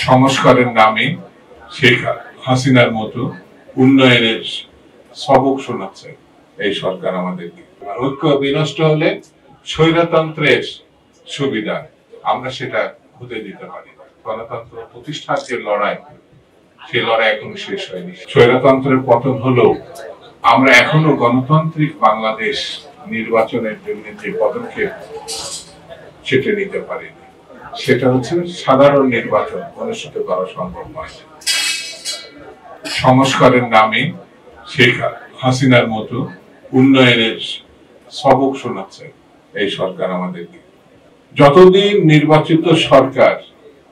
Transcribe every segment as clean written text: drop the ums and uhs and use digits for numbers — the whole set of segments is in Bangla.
সংস্কারের নামে শেখ হাসিনার মতো উন্নয়নের সবক শোনাচ্ছে এই সরকার আমাদেরকে। ঐক্য বিনষ্ট হলে স্বৈরতন্ত্রের সুবিধা আমরা সেটা হতে দিতে পারি না। গণতন্ত্র প্রতিষ্ঠার যে লড়াই, সেই লড়াই এখনো শেষ হয়নি। স্বৈরতন্ত্রের পতন হলেও আমরা এখনো গণতান্ত্রিক বাংলাদেশ নির্বাচনের জন্য যে পদক্ষেপ সেটা নিতে পারিনি। সেটা হচ্ছে সাধারণ নির্বাচন অনুষ্ঠিত করা সম্ভব নয়। সংস্কারের নামে শেখ হাসিনার মতো উন্নয়নের সবক শোনাচ্ছে এই সরকার আমাদেরকে। যতদিন নির্বাচিত সরকার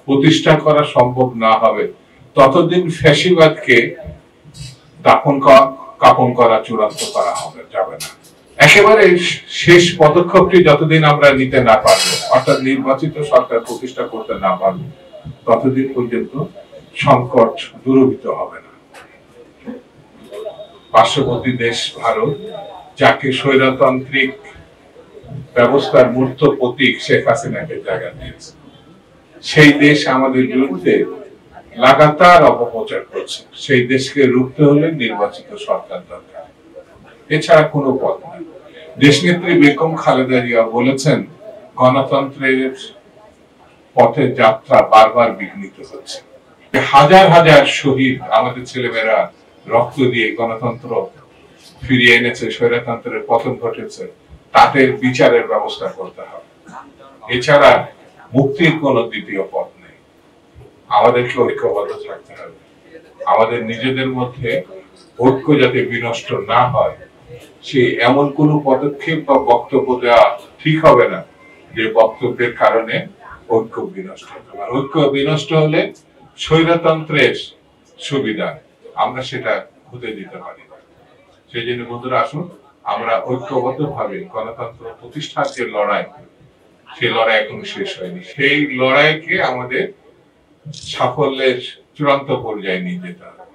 প্রতিষ্ঠা করা সম্ভব না হবে, ততদিন ফ্যাসিবাদকে কাপন করা চূড়ান্ত করা যাবে না। একেবারে শেষ পদক্ষেপটি যতদিন আমরা নিতে না পারবো, অর্থাৎ নির্বাচিত সরকার প্রতিষ্ঠা করতে না পারবো, ততদিন পর্যন্ত সংকট দূরীভূত হবে না। পার্শ্ববর্তী দেশ ভারত, যাকে স্বৈরতান্ত্রিক ব্যবস্থার মূর্ত প্রতীক শেখ হাসিনাকে জায়গা দিয়েছে, সেই দেশ আমাদের বিরুদ্ধে লাগাতার অপপ্রচার করছে। সেই দেশকে রুখতে হলে নির্বাচিত সরকার দরকার, এছাড়া কোনো পথ নেই। দেশনেত্রী বেগম খালেদা জিয়া বলেছেন, গণতন্ত্রের পথে যাত্রা বারবার বিঘ্নিত হচ্ছে। হাজার হাজার শহীদ আমাদের ছেলেমেয়েরা রক্ত দিয়ে গণতন্ত্র ফিরিয়ে এনেছে, স্বৈরতন্ত্রের পতন ঘটেছে, তাদের বিচারের ব্যবস্থা করতে হবে। এছাড়া মুক্তির কোন দ্বিতীয় পথ নেই। আমাদেরকে ঐক্যবদ্ধ থাকতে হবে। আমাদের নিজেদের মধ্যে ঐক্য যাতে বিনষ্ট না হয়, সে এমন কোন পদক্ষেপ বা বক্তব্য দেওয়া ঠিক হবে না যে বক্তব্যের কারণে ঐক্য বিনষ্ট হবে। ঐক্য বিনষ্ট হলে স্বৈরতন্ত্রের সুবিধা আমরা সেটা হতে দিতে পারি না। সেই জন্য বন্ধুরা, আসুন আমরা ঐক্যবদ্ধ ভাবে গণতন্ত্র প্রতিষ্ঠার যে লড়াই, সেই লড়াই এখনো শেষ হয়নি। সেই লড়াইকে আমাদের সাফল্যের চূড়ান্ত পর্যায়ে নিয়ে যেতে হবে।